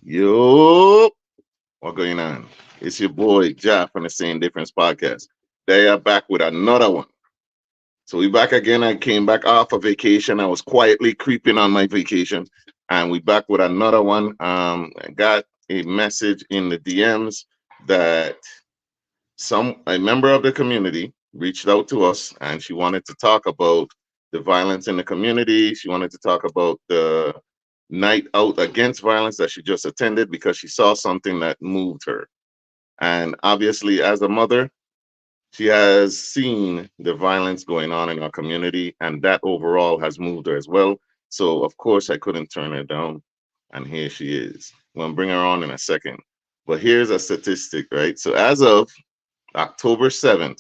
Yo, what going on? It's your boy Jah from the Same Difference podcast. They are back with another one. So we back again. I came back off a vacation. I was quietly creeping on my vacation, and we back with another one. I got a message in the DMs that some a member of the community reached out to us, and she wanted to talk about the violence in the community. She wanted to talk about the night out against violence that she just attended because she saw something that moved her. And obviously, as a mother, she has seen the violence going on in our community, and that overall has moved her as well. So, of course, I couldn't turn her down. And here she is. I'm going to bring her on in a second. But here's a statistic, right? So, as of October 7th,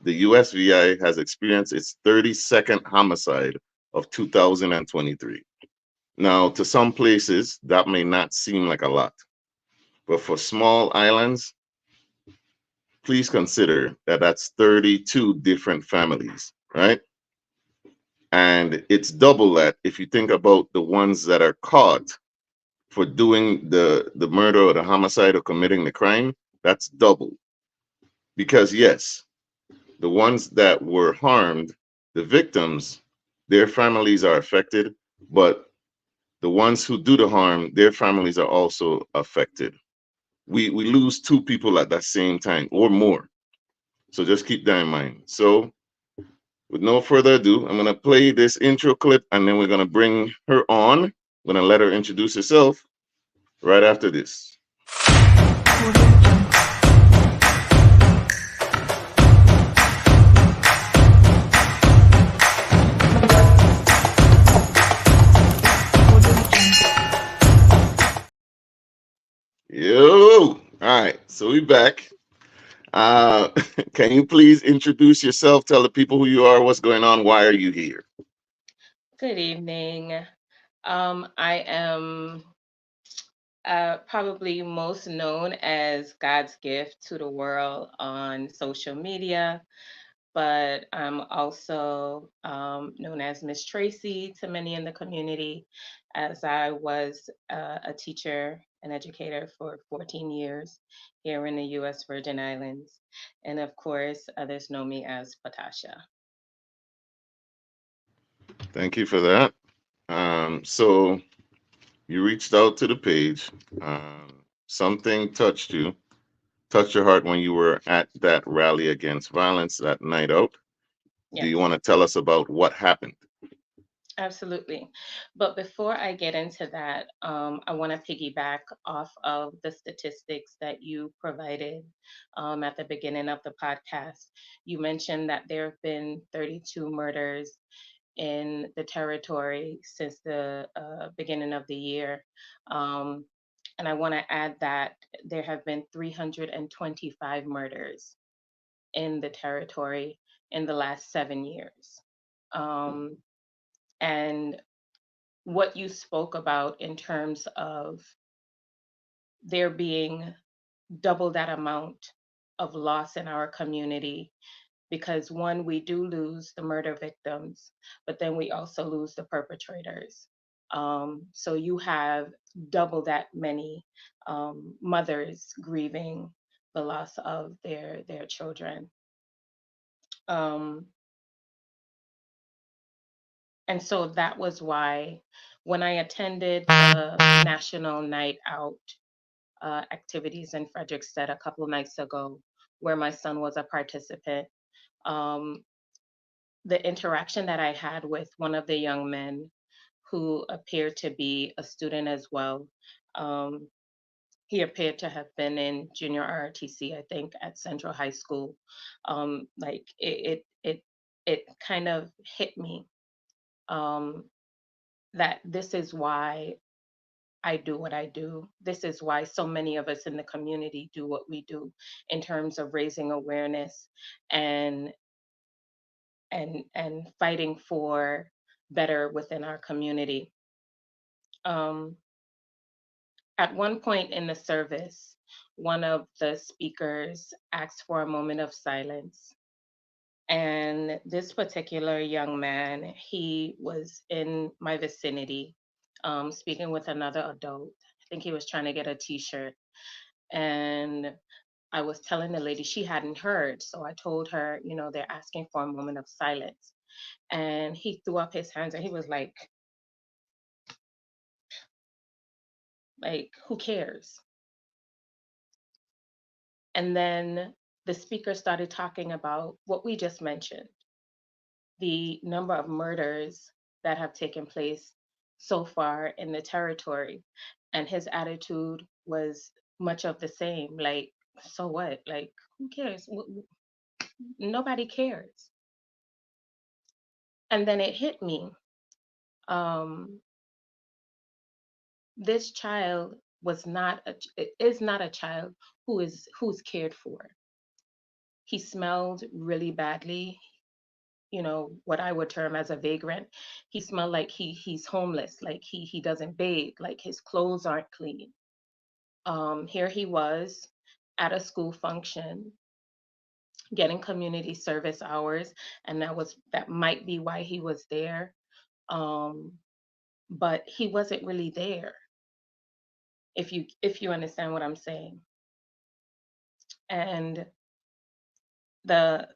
the USVI has experienced its 32nd homicide of 2023. Now, to some places, that may not seem like a lot, but for small islands, please consider that that's 32 different families, right? And it's double that if you think about the ones that are caught for doing the murder or the homicide or committing the crime, that's double. Because yes, the ones that were harmed, the victims, their families are affected, but the ones who do the harm, their families are also affected. We lose two people at that same time or more. So just keep that in mind. So with no further ado, I'm gonna play this intro clip and then we're gonna bring her on. I'm gonna let her introduce herself right after this. Yo, all right, so we back. Uh, can you please introduce yourself? Tell the people who you are, what's going on, why are you here? Good evening. I am probably most known as God's gift to the world on social media, but I'm also known as Miss Tracy to many in the community, as I was a teacher and educator for 14 years here in the U.S. Virgin Islands. And of course, others know me as Patasha. Thank you for that. So you reached out to the page. Something touched your heart when you were at that rally against violence that night out. Do you Yes. want to tell us about what happened? Absolutely. But before I get into that, I want to piggyback off of the statistics that you provided at the beginning of the podcast. You mentioned that there have been 32 murders in the territory since the beginning of the year. Um, and I want to add that there have been 325 murders in the territory in the last 7 years. Um, and what you spoke about in terms of there being double that amount of loss in our community because one, we do lose the murder victims, but then we also lose the perpetrators. So you have double that many mothers grieving the loss of their children. Um, and so that was why when I attended the National Night Out activities in Frederickstead a couple of nights ago, where my son was a participant. Um, the interaction that I had with one of the young men who appeared to be a student as well. Um, he appeared to have been in junior ROTC, I think, at Central High School. Like it kind of hit me um, that this is why I do what I do. This is why so many of us in the community do what we do in terms of raising awareness and and fighting for better within our community. Um, at one point in the service, one of the speakers asked for a moment of silence. And this particular young man, he was in my vicinity. speaking with another adult. I think he was trying to get a T-shirt, and I was telling the lady she hadn't heard, so I told her, they're asking for a moment of silence, and he threw up his hands and he was like, who cares? And then the speaker started talking about what we just mentioned, the number of murders that have taken place so far in the territory. And his attitude was much of the same. Like, so what? Like, who cares? Nobody cares. And then it hit me. Um, this child is not a child who's cared for. He smelled really badly, what I would term as a vagrant. He smelled like he's homeless, like he doesn't bathe, like his clothes aren't clean. Here he was at a school function getting community service hours, and that might be why he was there. Um, but he wasn't really there, if you understand what I'm saying. And the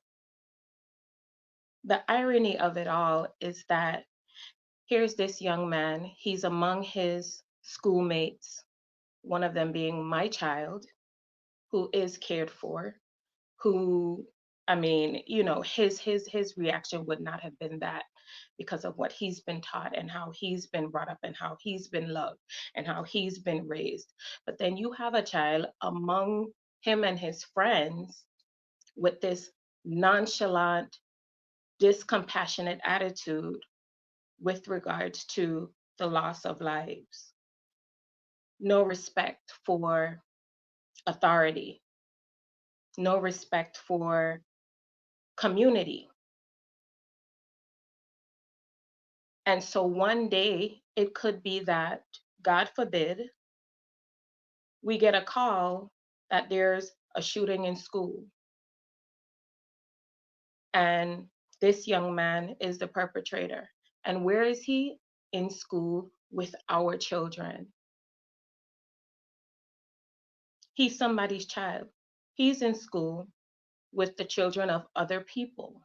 the irony of it all is that here's this young man, he's among his schoolmates, one of them being my child, who is cared for, who, I mean, his reaction would not have been that, because of what he's been taught and how he's been brought up and how he's been loved and how he's been raised. But then you have a child among him and his friends with this nonchalant, discompassionate attitude with regards to the loss of lives. No respect for authority, no respect for community. And so one day it could be that, God forbid, we get a call that there's a shooting in school and this young man is the perpetrator. And where is he? In school with our children. He's somebody's child. He's in school with the children of other people.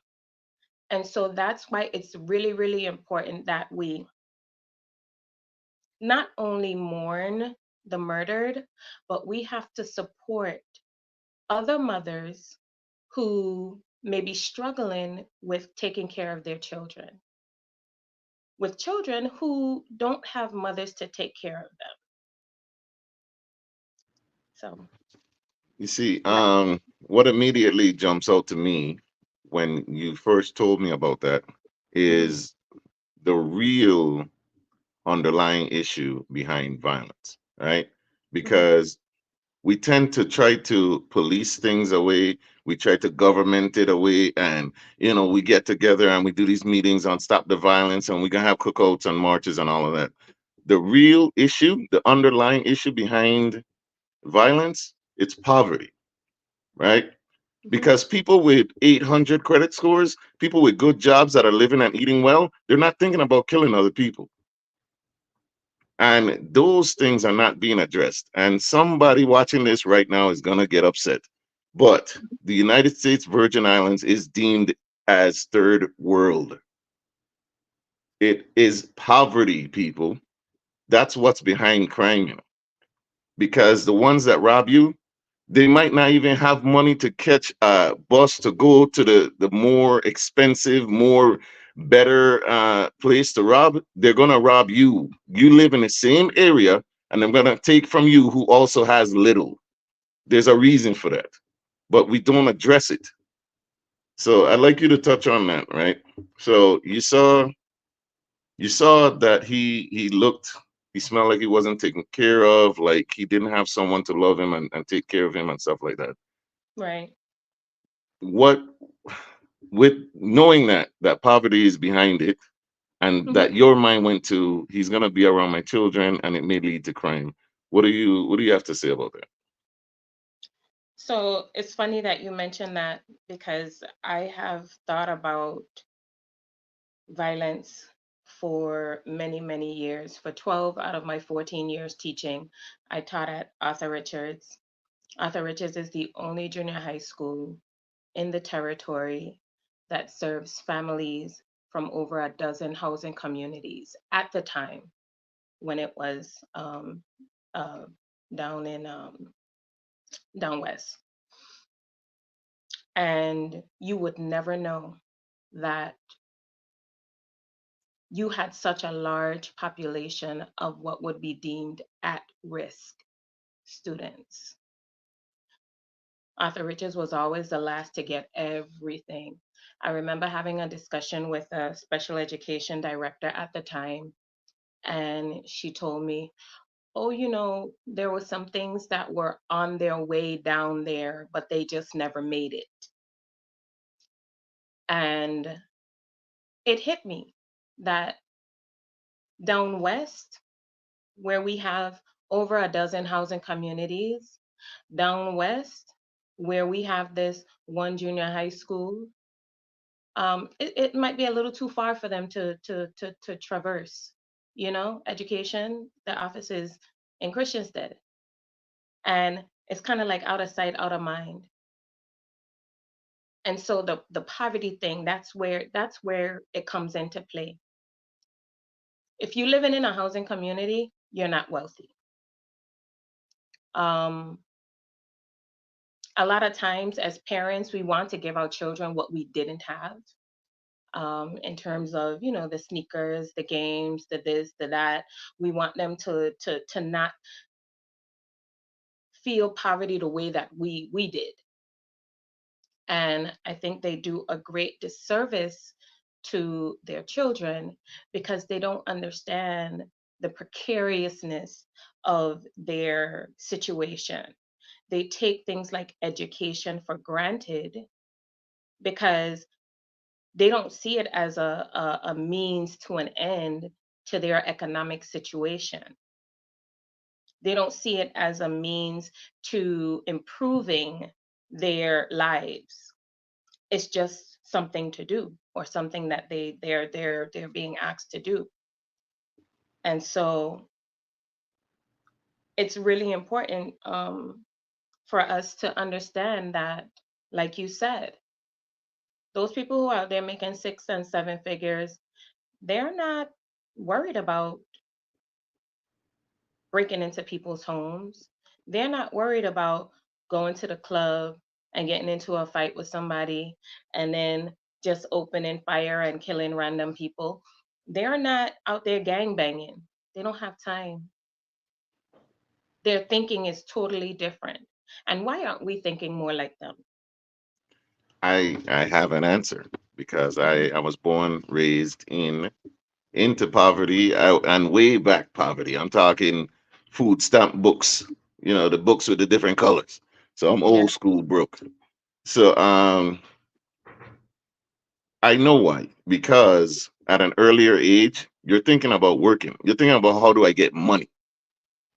And so that's why it's really, really important that we not only mourn the murdered, but we have to support other mothers who may be struggling with taking care of their children, with children who don't have mothers to take care of them. So, You see, that, what immediately jumps out to me when you first told me about that mhm, is the real underlying issue behind violence, right? mhm, Because we tend to try to police things away. We try to government it away. And, we get together and we do these meetings on stop the violence and we can have cookouts and marches and all of that. The real issue, the underlying issue behind violence, it's poverty, right? mhm, Because people with 800 credit scores, people with good jobs that are living and eating well, they're not thinking about killing other people. And those things are not being addressed. And somebody watching this right now is going to get upset. But the United States Virgin Islands is deemed as third world. It is poverty, people. That's what's behind crime, because the ones that rob you, they might not even have money to catch a bus to go to the more expensive, more better place to rob. They're gonna rob you. You live in the same area, and they're gonna take from you who also has little. There's a reason for that, but we don't address it. So I'd like you to touch on that, right? So you saw that he smelled like he wasn't taken care of, like he didn't have someone to love him and take care of him and stuff like that. right. What, with knowing that poverty is behind it, and Mhm. that your mind went to, he's gonna be around my children and it may lead to crime. What do you have to say about that? So it's funny that you mentioned that, because I have thought about violence for many, many years. For 12 out of my 14 years teaching, I taught at Arthur Richards. Arthur Richards is the only junior high school in the territory that serves families from over a dozen housing communities at the time when it was uh, down in down west. And you would never know that you had such a large population of what would be deemed at risk students. Arthur Richards was always the last to get everything. I remember having a discussion with a special education director at the time, and she told me, oh, there were some things that were on their way down there, but they just never made it. And it hit me that down west, where we have over a dozen housing communities, down west, where we have this one junior high school, it might be a little too far for them to traverse. Education, the office is in Christiansted, and it's kind of like out of sight, out of mind. And so the poverty thing, that's where it comes into play. If you're living in a housing community, you're not wealthy. Um, a lot of times as parents, we want to give our children what we didn't have, in terms of the sneakers, the games, the this, the that. We want them to not feel poverty the way that we did. And I think they do a great disservice to their children because they don't understand the precariousness of their situation. They take things like education for granted because they don't see it as a means to an end to their economic situation. They don't see it as a means to improving their lives. It's just something to do or something that they're being asked to do. And so it's really important, for us to understand that, like you said, those people who are out there making 6 and 7 figures, they're not worried about breaking into people's homes. They're not worried about going to the club and getting into a fight with somebody and then just opening fire and killing random people. They're not out there gang banging. They don't have time. Their thinking is totally different. And why aren't we thinking more like them? I have an answer because Hmm. I was born, raised into poverty and way back poverty. I'm talking food stamp books, the books with the different colors. So I'm Yeah. old school broke. So I know why. Because at an earlier age, you're thinking about working. You're thinking about how do I get money.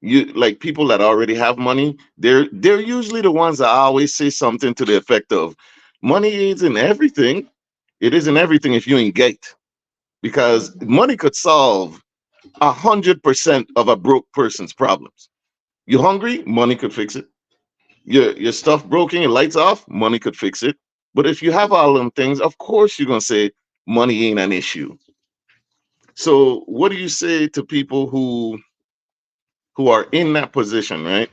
You like people that already have money, they're usually the ones that always say something to the effect of money isn't everything. It isn't everything if you ain't gate. Because Hmm. money could solve 100% of a broke person's problems. You hungry? Money could fix it. Your stuff broken, your lights off, money could fix it. But if you have all them things, of course you're gonna say money ain't an issue. So what do you say to people who are in that position, right?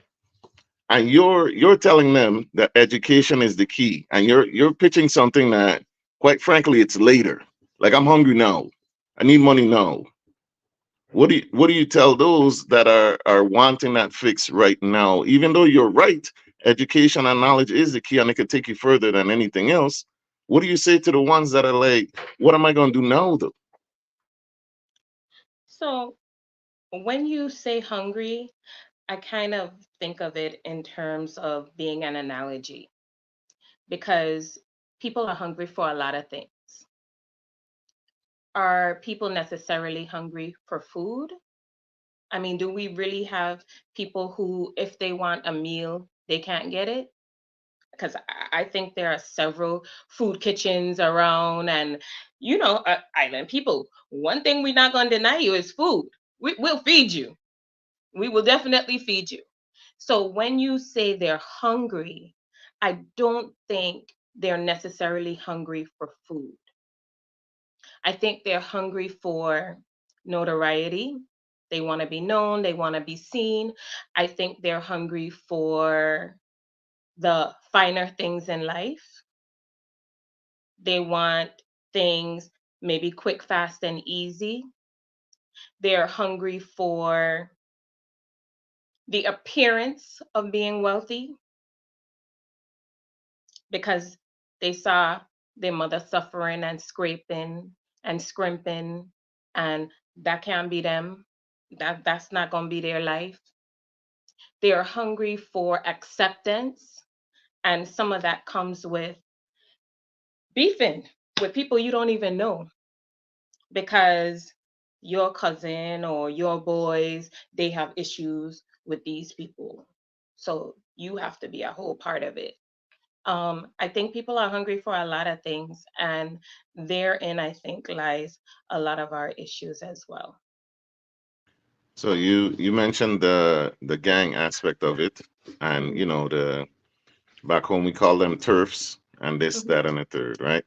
And you're telling them that education is the key, and you're pitching something that, quite frankly, it's later. Like I'm hungry now, I need money now. What do you tell those that are wanting that fix right now? Even though you're right, education and knowledge is the key, and it could take you further than anything else. What do you say to the ones that are like, "What am I going to do now, though?" So when you say hungry, I kind of think of it in terms of being an analogy because people are hungry for a lot of things. Are people necessarily hungry for food? I mean, do we really have people who, if they want a meal, they can't get it? because I think there are several food kitchens around, and island people. One thing we're not going to deny you is food. We'll feed you. We will definitely feed you. So when you say they're hungry, I don't think they're necessarily hungry for food. I think they're hungry for notoriety. They want to be known, they want to be seen. I think they're hungry for the finer things in life. They want things maybe quick, fast, and easy. They're hungry for the appearance of being wealthy because they saw their mother suffering and scraping and scrimping, and that can't be them. That's not going to be their life. They're hungry for acceptance, and some of that comes with beefing with people you don't even know because your cousin or your boys, they have issues with these people. So you have to be a whole part of it. I think people are hungry for a lot of things, and therein, I think, lies a lot of our issues as well. So you mentioned the gang aspect of it, and Hmm. the back home we call them turfs and this, Hmm. that, and the third, right?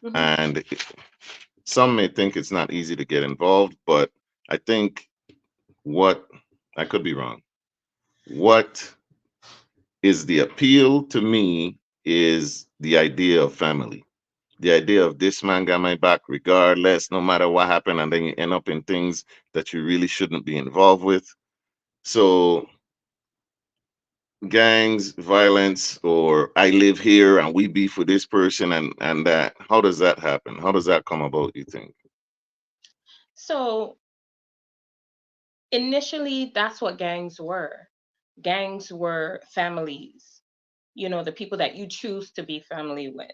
Hmm. And some may think it's not easy to get involved, but I think what I could be wrong. What is the appeal to me is the idea of family. The idea of this man got my back regardless, no matter what happened, and then you end up in things that you really shouldn't be involved with. So gangs, violence, or I live here and we beef with this person and that. How does that happen? How does that come about, you think? So initially, that's what gangs were. Gangs were families, the people that you choose to be family with.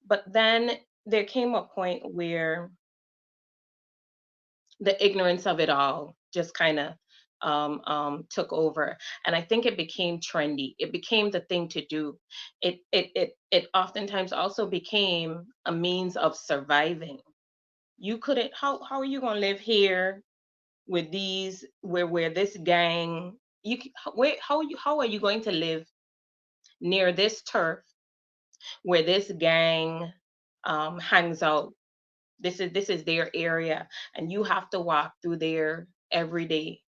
But then there came a point where the ignorance of it all just kind of took over, and I think it became trendy. It became the thing to do. It oftentimes also became a means of surviving. You couldn't. How are you gonna live here with these where this gang? How are you going to live near this turf where this gang hangs out? This is their area, and you have to walk through there every day,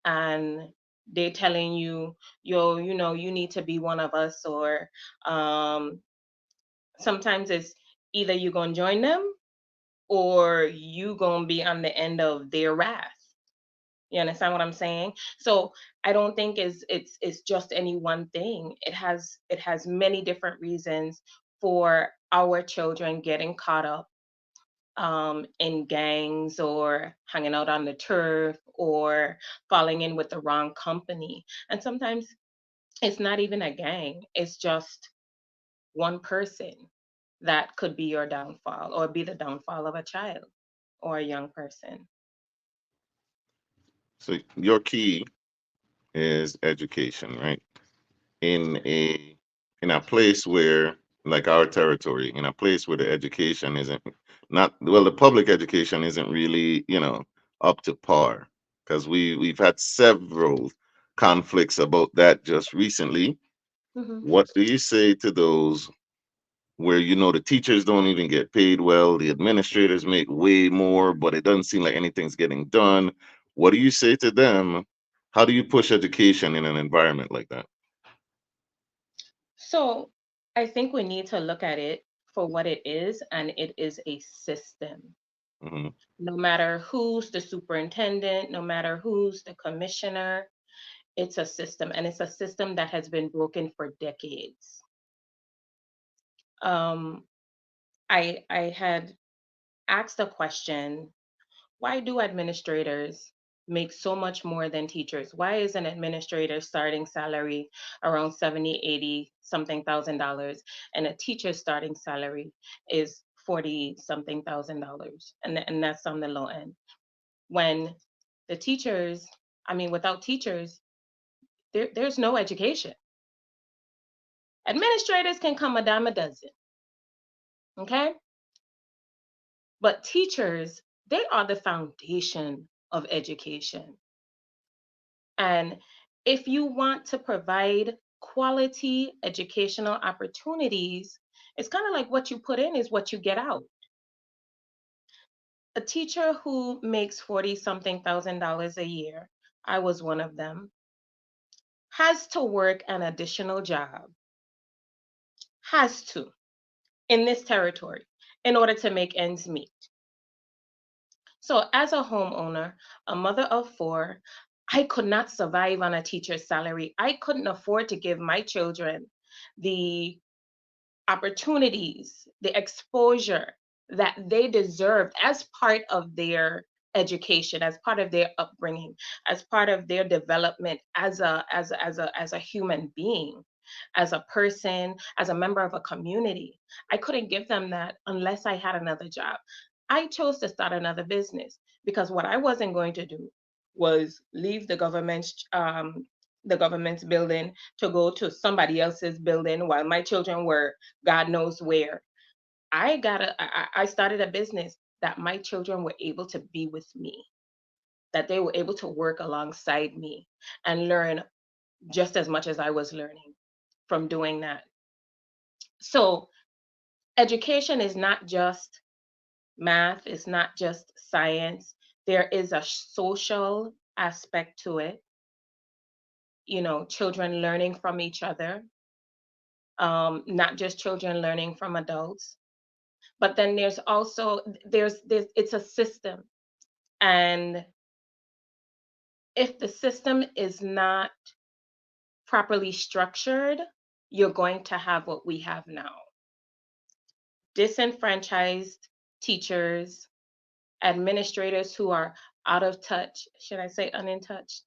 and they're telling you, yo, you need to be one of us, or um sometimes it's either you're gonna join them or you gonna be on the end of their wrath. You understand what I'm saying? So I don't think it's just any one thing. It has many different reasons for our children getting caught up in gangs or hanging out on the turf or falling in with the wrong company. And sometimes it's not even a gang, it's just one person that could be your downfall or be the downfall of a child or a young person. So your key is education, right? In a place where, like our territory, in a place where the education isn't not well, the public education isn't really, up to par. Because we've had several conflicts about that just recently. Hmm. What do you say to those where the teachers don't even get paid well, the administrators make way more, but it doesn't seem like anything's getting done? What do you say to them? How do you push education in an environment like that? So I think we need to look at it for what it is, and it is a system. Hmm. No matter who's the superintendent, no matter who's the commissioner, it's a system, and it's a system that has been broken for decades. Um, I had asked a question: why do administrators make so much more than teachers? Why is an administrator starting salary around 70, 80 something thousand dollars, and a teacher's starting salary is 40 something thousand dollars? And that's on the low end. When the teachers, I mean, without teachers, there's no education. Administrators can come a dime a dozen, okay? But teachers, they are the foundation of education. And if you want to provide quality educational opportunities, it's kind of like what you put in is what you get out. A teacher who makes 40 something thousand dollars a year, I was one of them, has to work an additional job, has to, in this territory, in order to make ends meet. So, as a homeowner, a mother of four, I could not survive on a teacher's salary. I couldn't afford to give my children the opportunities, the exposure that they deserved as part of their education, as part of their upbringing, as part of their development as a human being, as a person, as a member of a community. I couldn't give them that unless I had another job. I chose to start another business because what I wasn't going to do was leave the government's building to go to somebody else's building while my children were God knows where. I started a business that my children were able to be with me, that they were able to work alongside me and learn just as much as I was learning from doing that. So education is not just math, it's not just science. There is a social aspect to it, children learning from each other, not just children learning from adults. But then there's also there's it's a system, and if the system is not properly structured, you're going to have what we have now: disenfranchised teachers, administrators who are out of touch. Should I say unintouched?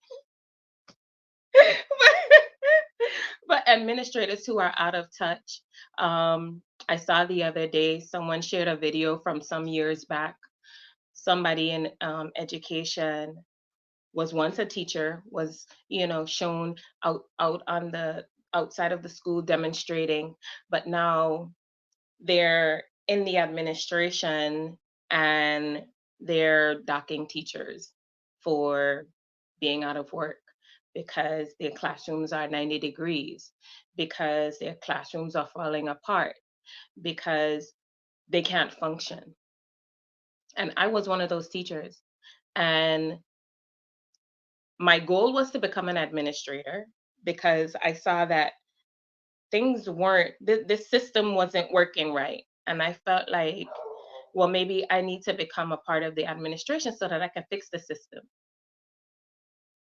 But administrators who are out of touch. I saw the other day someone shared a video from some years back. Somebody in education was once a teacher, was shown out on the outside of the school demonstrating, but now they're in the administration and they're docking teachers for being out of work because their classrooms are 90 degrees, because their classrooms are falling apart, because they can't function. And I was one of those teachers. And my goal was to become an administrator because I saw that things weren't, this system wasn't working right. And I felt like, well, maybe I need to become a part of the administration so that I can fix the system,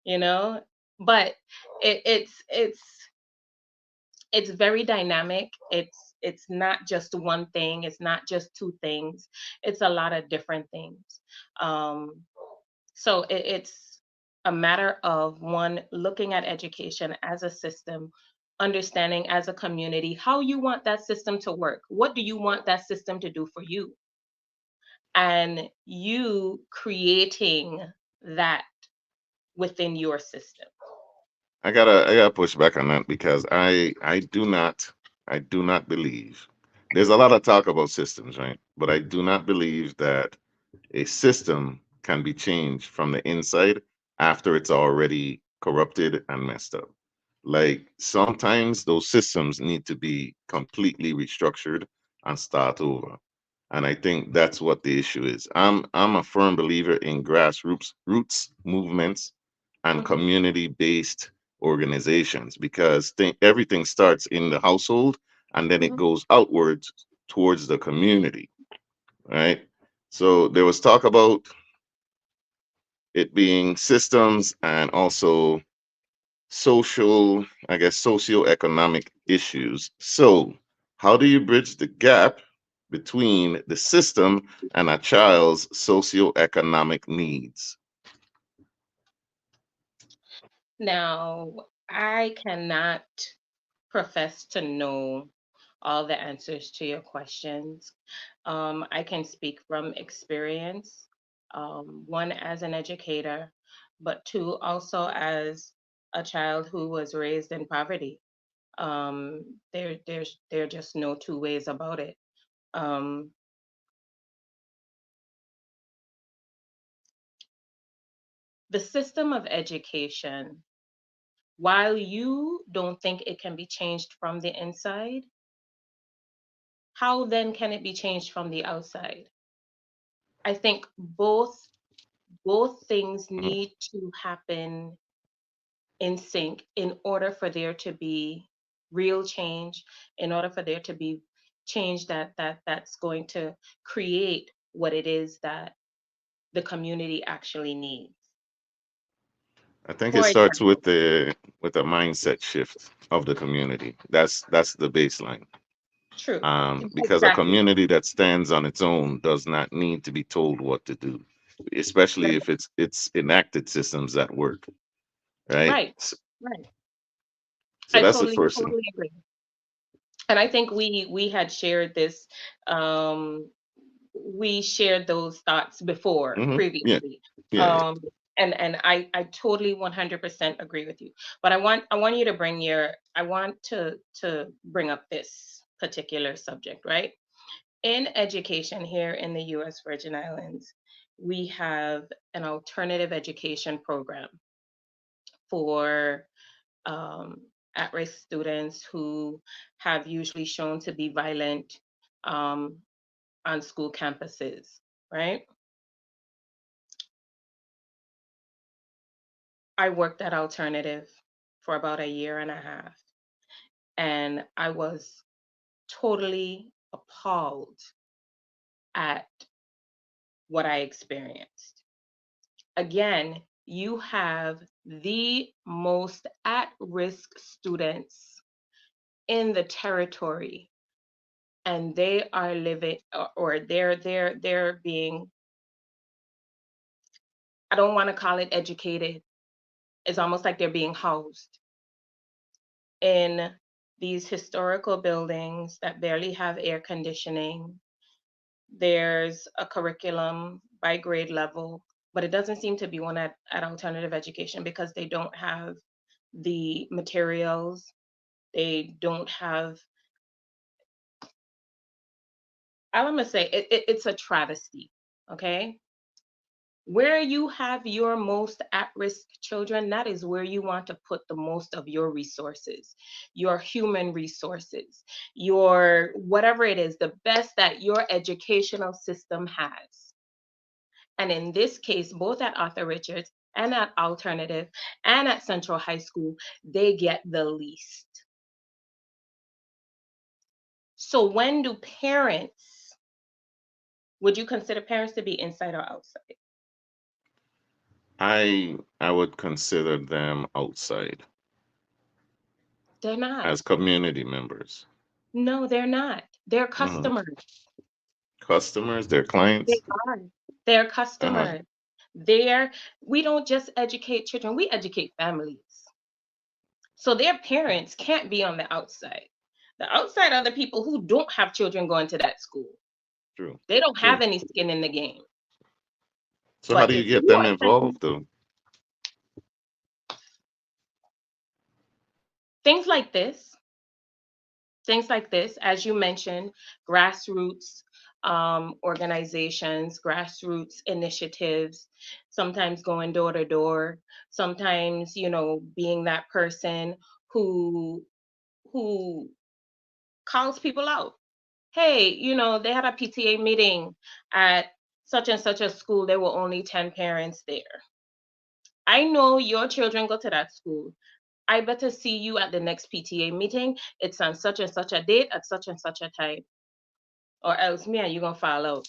you know? But it, it's very dynamic. It's not just one thing. It's not just two things. It's a lot of different things. Um, so it's a matter of one looking at education as a system, understanding as a community how you want that system to work. What do you want that system to do for you? And you creating that within your system. I gotta push back on that because I do not believe there's a lot of talk about systems, right? But I do not believe that a system can be changed from the inside after it's already corrupted and messed up. Like sometimes those systems need to be completely restructured and start over. And I think that's what the issue is. I'm a firm believer in grassroots movements and Hmm. community based organizations because everything starts in the household and then it Hmm. goes outwards towards the community, right? So there was talk about it being systems and also social, I guess, socioeconomic issues. So, how do you bridge the gap between the system and a child's socioeconomic needs? Now, I cannot profess to know all the answers to your questions. I can speak from experience, one as an educator, but two also as a child who was raised in poverty. There are just no two ways about it. Um, the system of education, while you don't think it can be changed from the inside, how then can it be changed from the outside? I think both things Mhm. need to happen in sync in order for there to be real change, in order for there to be change that's going to create what it is that the community actually needs. I think it For starts example, with a mindset shift of the community. That's the baseline. true, Because a exactly, community that stands on its own does not need to be told what to do, especially if it's enacted systems that work, right? right, right. So I that's the first thing. totally agree. And I think we had shared this, um, we shared those thoughts before Yeah, previously. yeah. Um, and I totally 100% agree with you. But I want you to bring your I want to bring up this particular subject, right? In education here in the US Virgin Islands, we have an alternative education program for um, at-risk students who have usually shown to be violent um, on school campuses, right? I worked at Alternative for about a year and a half, and I was totally appalled at what I experienced. Again, you have the most at risk students in the territory, and they are living, or they're being, I don't want to call it educated. It's almost like they're being housed in these historical buildings that barely have air conditioning. There's a curriculum by grade level, but it doesn't seem to be one at alternative education because they don't have the materials. They don't have, I'm going to say it's a travesty. Okay. Where you have your most at risk children, that is where you want to put the most of your resources, your human resources, your whatever it is, the best that your educational system has. And in this case, both at Arthur Richards and at Alternative and at Central High School, they get the least. So when do parents, would you consider parents to be inside or outside? I would consider them outside They're not. as community members. No, they're not. They're Mhm. customers. Customers, their They clients. are. They're Uh-huh. customers. They're, we don't just educate children, we educate families. So their parents can't be on the outside. The outside are the people who don't have children going to that school. True. They don't True. have any skin in the game. So how But do you if get you them are sending involved though? things like this, things like this, as you mentioned, grassroots organizations, grassroots initiatives, sometimes going door to door, sometimes, being that person who who calls people out. Hey, they had a PTA meeting at such and such a school. There were only 10 parents there. I know your children go to that school. I better see you at the next PTA meeting. It's on such and such a date at such and such a time, or else me and you gonna fall out.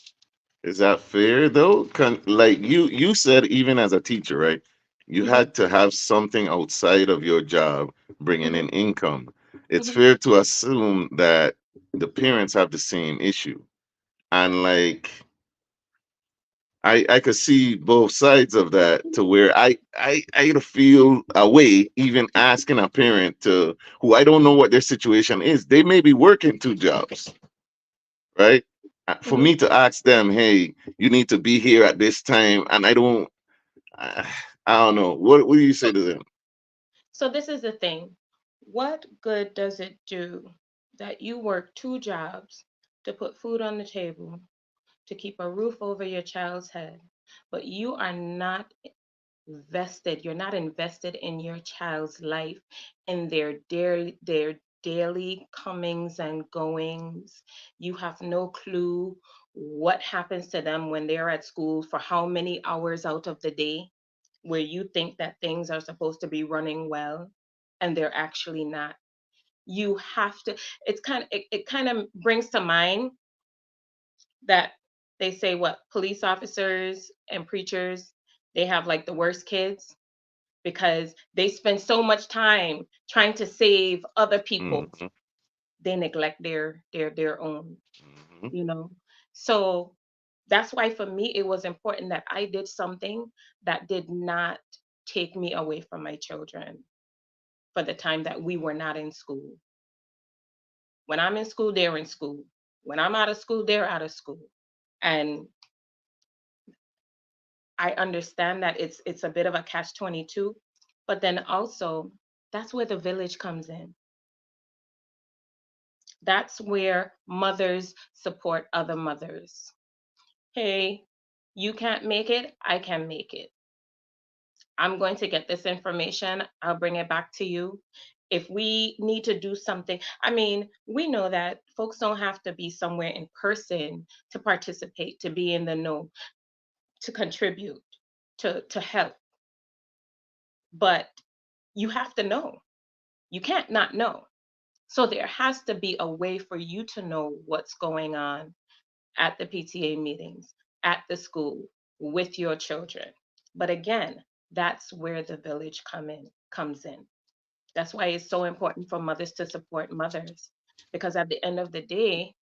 Is that fair though? Like you said, even as a teacher, right? You Hmm. had to have something outside of your job bringing Hmm. in income. It's Hmm. fair to assume that the parents have the same issue. And like I could see both sides of that to where I feel a way even asking a parent to who I don't know what their situation is. They may be working two jobs, right? For Hmm. me to ask them, hey, you need to be here at this time, and I, I don't know. What do you say So, to them? so this is the thing. What good does it do that you work two jobs to put food on the table, to keep a roof over your child's head, but you are not vested, you're not invested in your child's life, in their daily comings and goings. You have no clue what happens to them when they're at school for how many hours out of the day where you think that things are supposed to be running well and they're actually not. You have to, it kind of brings to mind that they say what police officers and preachers, they have like the worst kids because they spend so much time trying to save other people, Mm-hmm. they neglect their own, Mm-hmm. you know. So that's why for me it was important that I did something that did not take me away from my children for the time that we were not in school. When I'm in school, they're in school. When I'm out of school, they're out of school. And I understand that it's a bit of a catch 22, but then also that's where the village comes in. That's where mothers support other mothers. Hey, you can't make it, I can make it. I'm going to get this information, I'll bring it back to you. If we need to do something, I mean, we know that folks don't have to be somewhere in person to participate, to be in the know, to contribute, to help, but you have to know. You can't not know. So there has to be a way for you to know what's going on at the PTA meetings, at the school, with your children. But again, that's where the village comes in. That's why it's so important for mothers to support mothers. Because at the end of the day,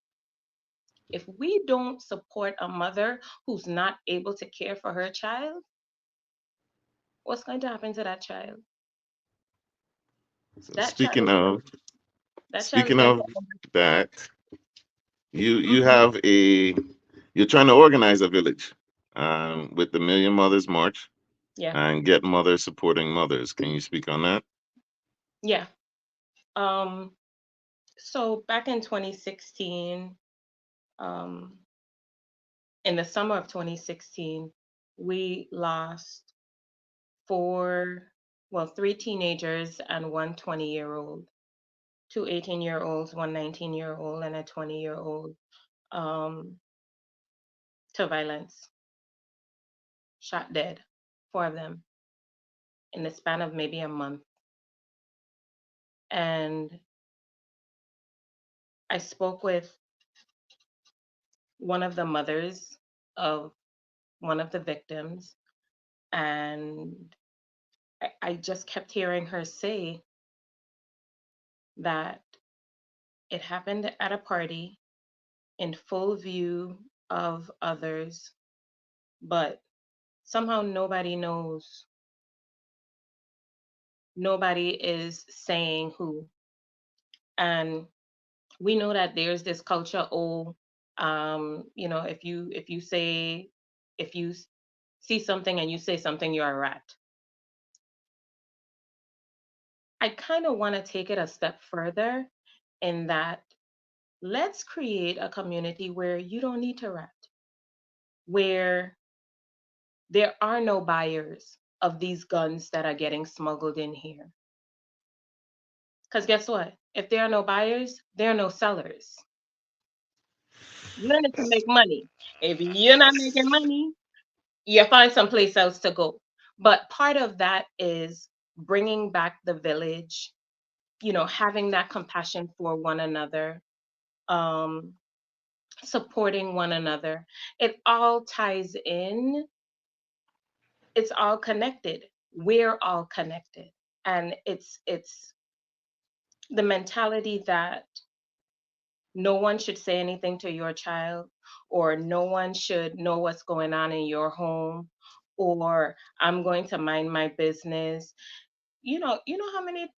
if we don't support a mother who's not able to care for her child, what's going to happen to that child? So That child is going that child is speaking going of to that, you Mhm. have a you're trying to organize a village with the Million Mothers March Yeah. and get mothers supporting mothers. Can you speak on that? Yeah. Um so back in 2016, um in the summer of 2016, we lost four, well, three teenagers and one 20-year-old, two 18-year-olds, one 19-year-old, and a 20-year-old, um, to violence, shot dead, four of them in the span of maybe a month. And I spoke with one of the mothers of one of the victims, and I just kept hearing her say that it happened at a party in full view of others, but somehow nobody knows. Nobody is saying who. And we know that there's this culture, oh, if you say, if you s- see something and you say something, you're a rat. I kind of want to take it a step further in that let's create a community where you don't need to rat, where there are no buyers of these guns that are getting smuggled in here. Because guess what? If there are no buyers, there are no sellers. You're in it to make money. If you're not making money, you find someplace else to go. But part of that is bringing back the village, having that compassion for one another, um, supporting one another. It all ties in, it's all connected. We're all connected. And it's the mentality that no one should say anything to your child, or no one should know what's going on in your home, or I'm going to mind my business. You know how many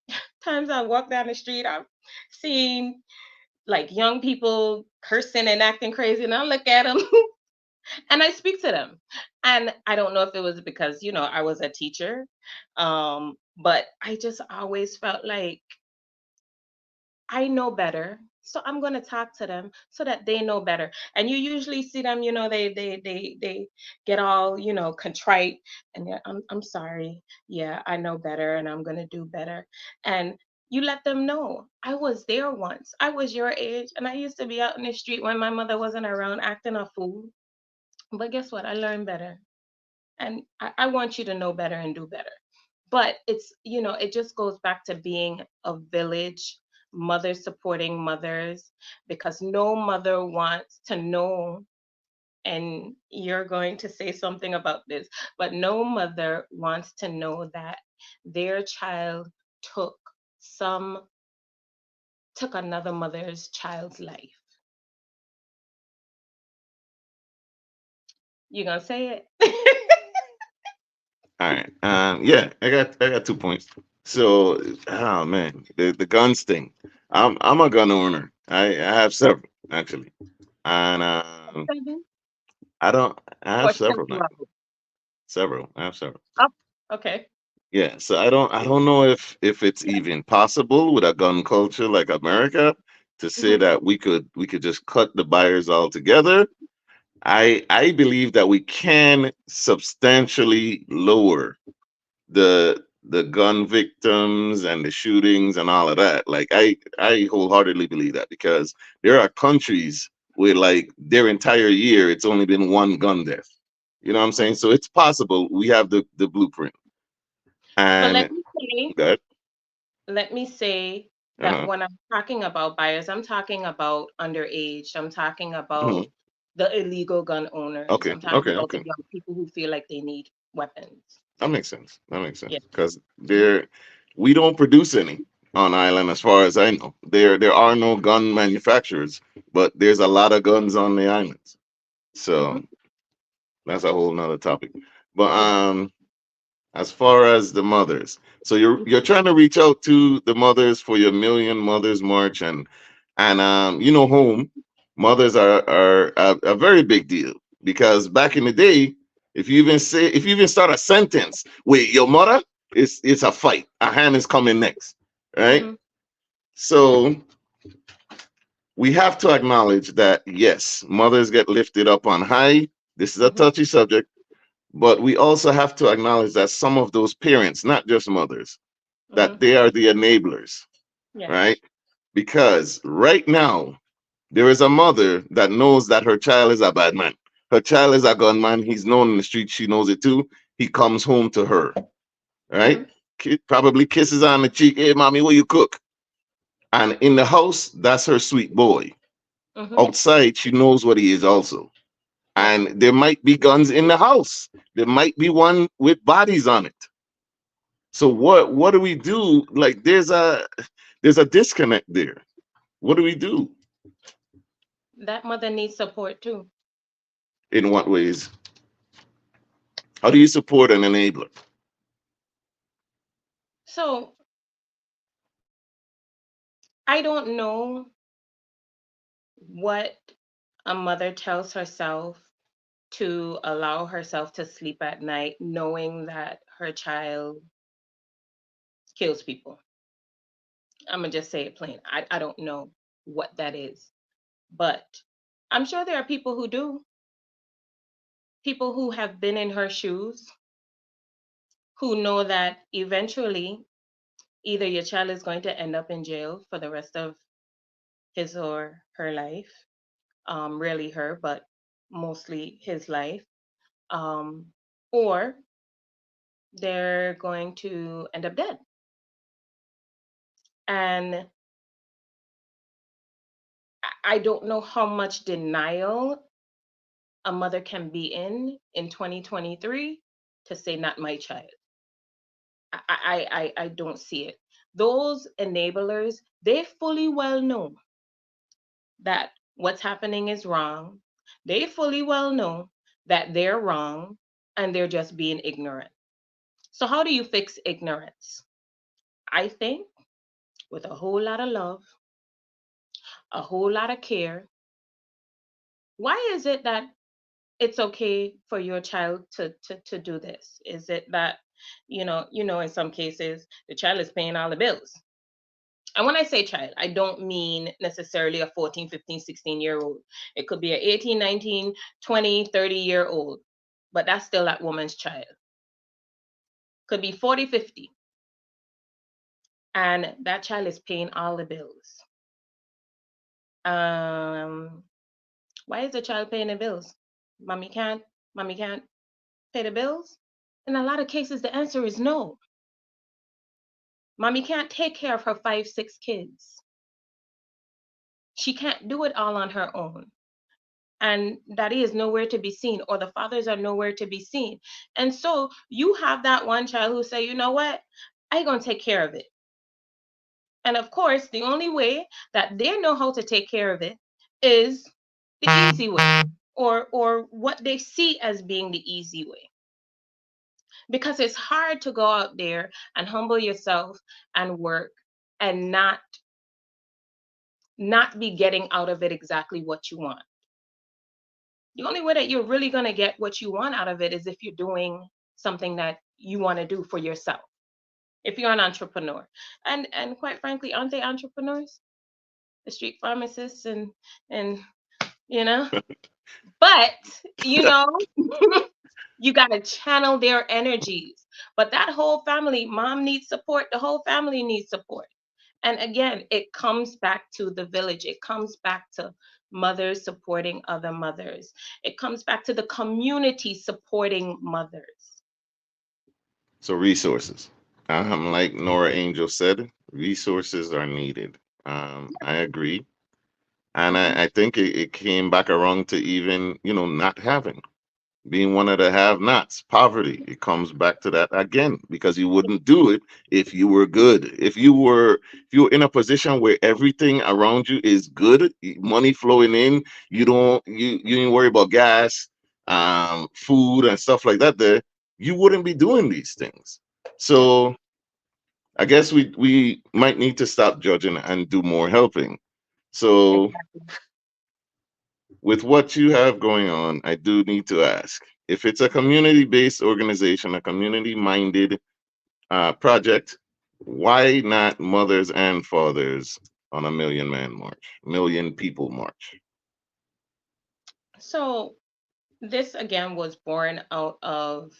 times I walk down the street, I've seen like young people cursing and acting crazy, and I look at them and I speak to them. And I don't know if it was because, I was a teacher, but I just always felt like I know better. So I'm going to talk to them so that they know better. And you usually see them, they get all, contrite, and I'm sorry. Yeah, I know better and I'm going to do better. And you let them know, I was there once. I was your age and I used to be out in the street when my mother wasn't around acting a fool. But guess what? I learned better. And I want you to know better and do better. But it just goes back to being a village, mothers supporting mothers, because no mother wants to know, and you're going to say something about this, but no mother wants to know that their child took some took another mother's child's life. You gonna say it? All right. Yeah, I got 2 points. So, oh man, the guns thing. I'm a gun owner. I have several actually, and Seven I don't. I or have several now. several? Several. I have several. Oh, okay. Yeah. So I don't know if it's even possible with a gun culture like America to say Hmm. that we could just cut the buyers altogether. I believe that we can substantially lower the gun victims and the shootings and all of that. Like I wholeheartedly believe that because there are countries where like their entire year it's only been one gun death. You know what I'm saying? So it's possible we have the blueprint. But And that let me say that uh-huh. when I'm talking about buyers, I'm talking about underage. I'm talking Mhm. about the illegal gun owners. Okay, I'm talking okay, about the okay. young people who feel like they need weapons. That makes sense. That makes Yeah. sense. Because there we don't produce any on island as far as I know. There are no gun manufacturers, but there's a lot of guns on the islands. Hmm. So that's a whole nother topic. But Yeah. as far as the mothers, so you're trying to reach out to the mothers for your Million Mothers March, and home mothers are a very big deal because back in the day, if you even start a sentence with your mother, it's a fight. A hand is coming next, right? Hmm. So we have to acknowledge that yes, mothers get lifted up on high. This is a Hmm. touchy subject, but we also have to acknowledge that some of those parents, not just mothers, that Hmm. they are the enablers, right? Yes. Because right now, there is a mother that knows that her child is a bad man. Her child is a gunman. He's known in the street. She knows it too. He comes home to her, right? Hmm. Probably kisses her on the cheek. Hey, mommy, what you cook? And in the house, that's her sweet boy. Hmm. Outside, she knows what he is also. Yeah. And there might be guns in the house. There might be one with bodies on it. So what do we do? Like there's a disconnect there. What do we do? That mother needs support too. In what ways? How do you support an enabler? So I don't know what a mother tells herself to allow herself to sleep at night knowing that her child kills people. I'm gonna just say it plain. I don't know what that is, but I'm sure there are people who do, people who have been in her shoes, who know that eventually either your child is going to end up in jail for the rest of his or her life, rarely her, but mostly his life, um, or they're going to end up dead. And I don't know how much denial a mother can be in 2023 to say not my child. I don't see it. Those enablers, they fully well know that what's happening is wrong. They fully well know that they're wrong and they're just being ignorant. So how do you fix ignorance? I think with a whole lot of love, a whole lot of care. Why is it that it's okay for your child to do this? Is it that in some cases the child is paying all the bills, And when I say child, I don't mean necessarily a 14, 15, 16-year old. It could be a 18, 19, 20, 30-year old, but that's still that woman's child. Could be 40, 50, and that child is paying all the bills. Um, why is the child paying the bills? Mommy can't, mommy can't pay the bills? In a lot of cases, the answer is no. Mommy can't take care of her five, six kids. She can't do it all on her own. And daddy is nowhere to be seen, or the fathers are nowhere to be seen. And so you have that one child who say, you know what? I gonna take care of it. And of course, the only way that they know how to take care of it is the easy way, or what they see as being the easy way. Because it's hard to go out there and humble yourself and work and not be getting out of it exactly what you want. The only way that you're really going to get what you want out of it is if you're doing something that you want to do for yourself. If you're an entrepreneur. And quite frankly, aren't they entrepreneurs? The street pharmacists and you know, but you know, you got to channel their energies. But that whole family, mom needs support, the whole family needs support. And again, it comes back to the village. It comes back to mothers supporting other mothers. It comes back to the community supporting mothers. So resources. Like Nora Angel said, resources are needed. I agree. And Mhm. I think it came back around to even, not having, being one of the have-nots, poverty. It comes back to that again because you wouldn't do it if you were good. If you were in a position where everything around you is good, money flowing in, you didn't worry about gas, food and stuff like that there, you wouldn't be doing these things. Yeah, So I guess we might need to stop judging and do more helping. So exactly. with what you have going on, I do need to ask if it's a community based organization, a community minded project, why not mothers and fathers on a Million Man March, Million People March? So this again was born out of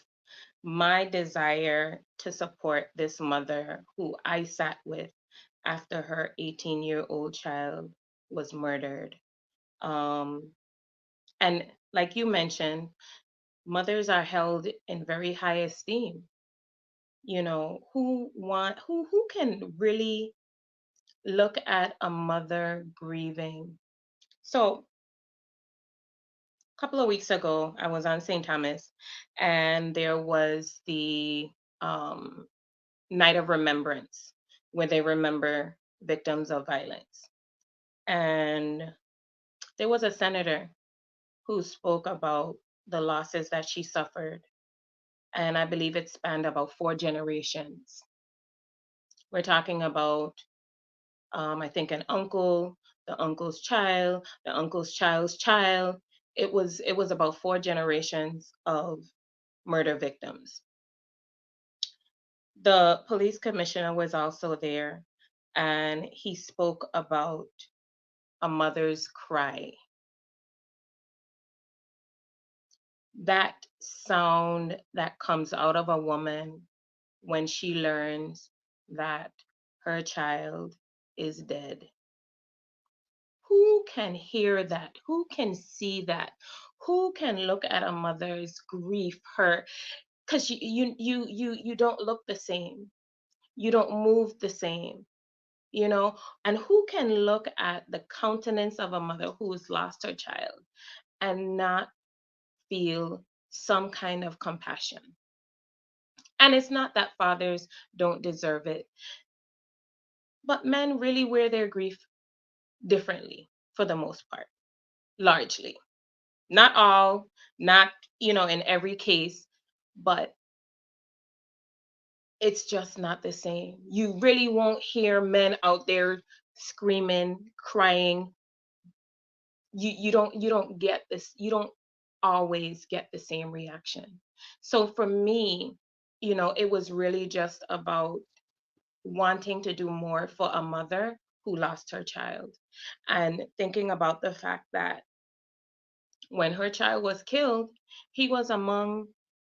my desire to support this mother who I sat with after her 18-year-old child was murdered. Um, and like you mentioned, mothers are held in very high esteem. You know, who can really look at a mother grieving? So a couple of weeks ago, I was on St. Thomas, and there was the um, night of remembrance where they remember victims of violence. And there was a senator who spoke about the losses that she suffered. And I believe it spanned about four generations. We're talking about, I think, an uncle, the uncle's child, the uncle's child's child. It was about four generations of murder victims. The police commissioner was also there, and he spoke about a mother's cry. That sound that comes out of a woman when she learns that her child is dead. Who can hear that? Who can see that? Who can look at a mother's grief, her, because you don't look the same. You don't move the same, you know? And who can look at the countenance of a mother who has lost her child and not feel some kind of compassion? And it's not that fathers don't deserve it, but men really wear their grief differently for the most part, largely. Not all, not, in every case, but it's just not the same. You really won't hear men out there screaming, crying. You don't get this. You don't always get the same reaction. So for me, it was really just about wanting to do more for a mother who lost her child, and thinking about the fact that when her child was killed, he was among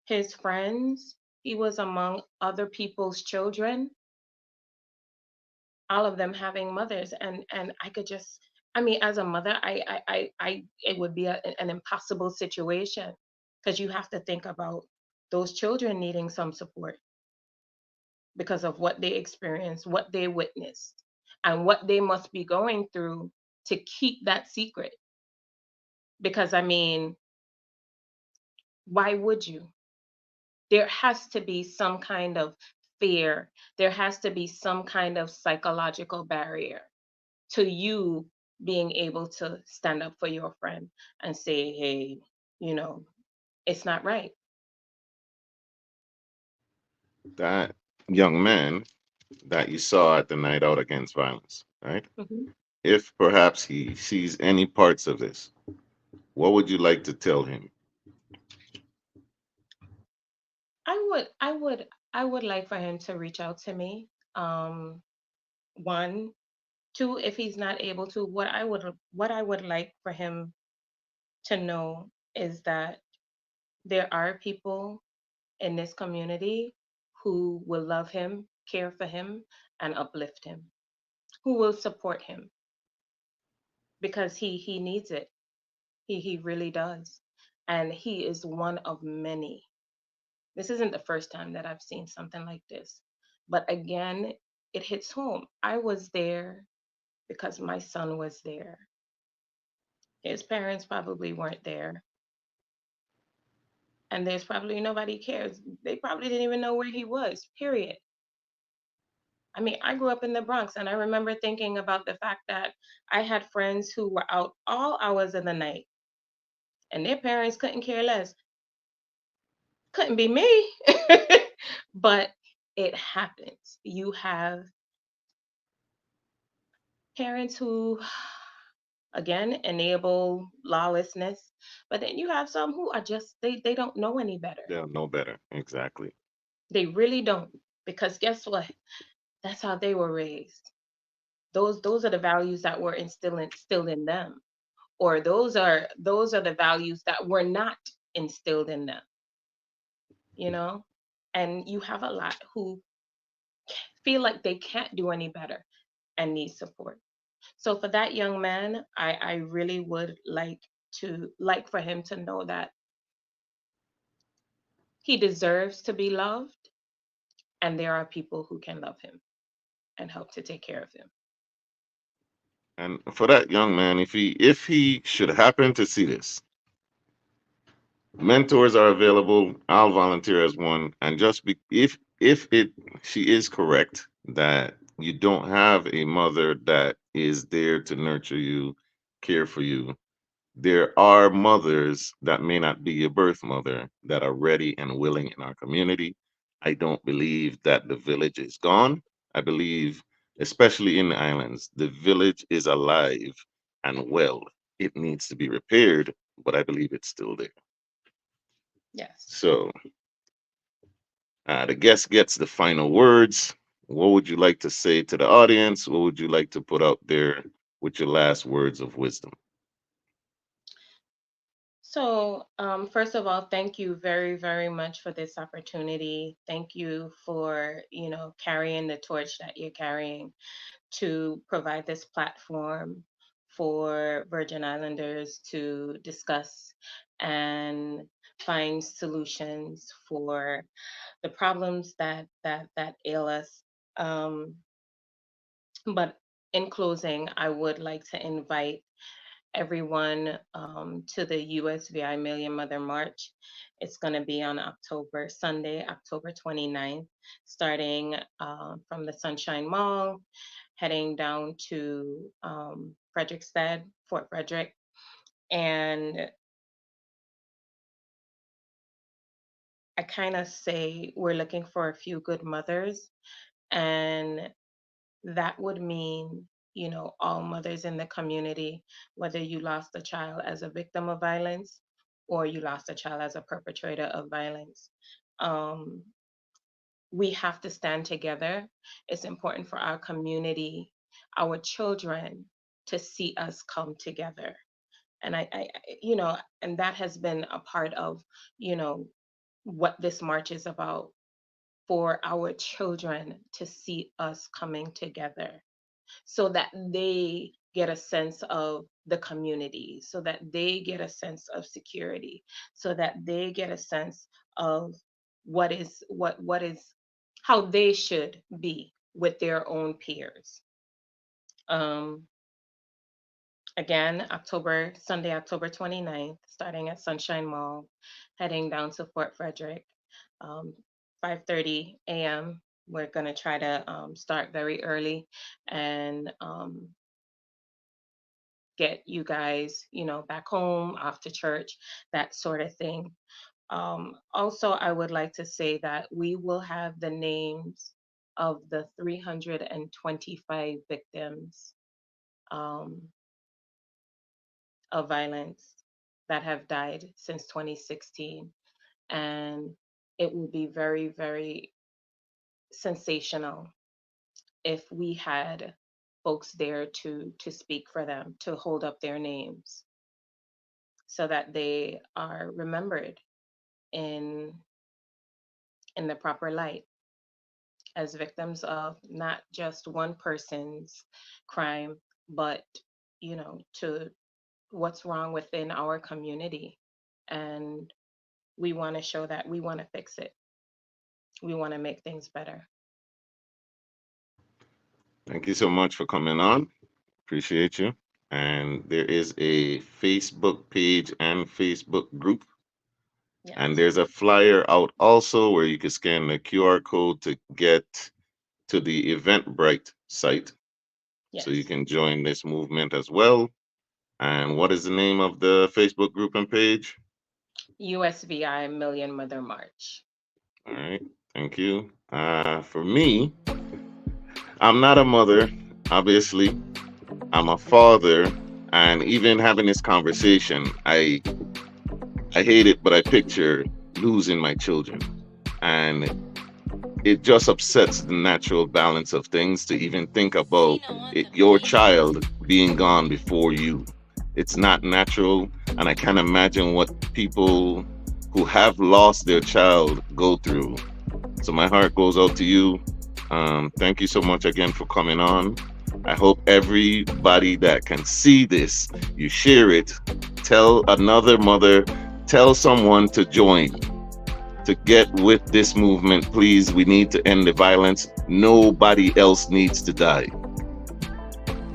his friends, he was among other people's children, all of them having mothers. And I could just, I mean, as a mother, it would be an impossible situation, because you have to think about those children needing some support because of what they experienced, what they witnessed, and what they must be going through to keep that secret. Because I mean, why would you? There has to be some kind of fear. There has to be some kind of psychological barrier to you being able to stand up for your friend and say, hey, you know, it's not right. That young man that you saw at the night out against violence, right? Mhm. If perhaps he sees any parts of this, what would you like to tell him? I would like for him to reach out to me. One, two, if he's not able to, what I would like for him to know is that there are people in this community who will love him, care for him, and uplift him, who will support him, because he needs it. He really does. And he is one of many. This isn't the first time that I've seen something like this. But again, it hits home. I was there because my son was there. His parents probably weren't there. And there's probably nobody cares. They probably didn't even know where he was, period. I mean, I grew up in the Bronx, and I remember thinking about the fact that I had friends who were out all hours of the night, and their parents couldn't care less. Couldn't be me. But it happens. You have parents who, again, enable lawlessness, but then you have some who are just, they don't know any better. They'll know better. Exactly. They really don't. Because guess what? That's how they were raised. Those are the values that were instilled in them, or those are the values that were not instilled in them, you know. And you have a lot who feel like they can't do any better and need support. So for that young man, I really would like for him to know that he deserves to be loved, and there are people who can love him and help to take care of him. And for that young man, if he should happen to see this, mentors are available. I'll volunteer as one. And just be, if it she is correct that you don't have a mother that is there to nurture you, care for you, there are mothers that may not be your birth mother that are ready and willing in our community. I don't believe that the village is gone. I believe, especially in the islands, the village is alive and well. It needs to be repaired, but I believe it's still there. Yes. So the guest gets the final words. What would you like to say to the audience? What would you like to put out there with your last words of wisdom? So, first of all, thank you very, very much for this opportunity. Thank you for, carrying the torch that you're carrying to provide this platform for Virgin Islanders to discuss and find solutions for the problems that ail us. Um, but in closing, I would like to invite everyone to the USVI Million Mother March. It's going to be on Sunday, October 29th, starting from the Sunshine Mall, heading down to Frederickstead, Fort Frederick. And I kind of say we're looking for a few good mothers. And that would mean, all mothers in the community, whether you lost a child as a victim of violence or you lost a child as a perpetrator of violence. Um, we have to stand together. It's important for our community, our children, to see us come together. And and that has been a part of, you know, what this march is about, for our children to see us coming together so that they get a sense of the community, so that they get a sense of security, so that they get a sense of what is how they should be with their own peers. Um, Again, Sunday, October 29th, starting at Sunshine Mall, heading down to Fort Frederick, um, 5:30 a.m. We're going to try to start very early and get you guys, back home, off to church, that sort of thing. Also, I would like to say that we will have the names of the 325 victims um, of violence that have died since 2016. And it will be very, very sensational if we had folks there to speak for them, to hold up their names so that they are remembered in in the proper light as victims of not just one person's crime, but to what's wrong within our community. And we want to show that we want to fix it. We want to make things better. Thank you so much for coming on. Appreciate you. And there is a Facebook page and Facebook group. And Yes. there's a flyer out also where you can scan the QR code to get to the Eventbrite site. So you Yes. can join this movement as well. And what is the name of the Facebook group and page? USVI Million Mother March. All right. Thank you. For me, I'm not a mother, obviously. I'm a father. And even having this conversation, I hate it, but I picture losing my children. And it just upsets the natural balance of things to even think about your child being gone before you. It's not natural. And I can't imagine what people who have lost their child go through. So my heart goes out to you. Thank you so much again for coming on. I hope everybody that can see this, you share it, tell another mother, tell someone to join, to get with this movement. Please, we need to end the violence. Nobody else needs to die.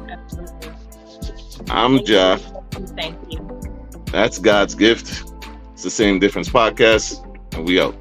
Absolutely. I'm Thank you. Jah. Thank you. That's God's gift. It's the Same Difference podcast, and we out.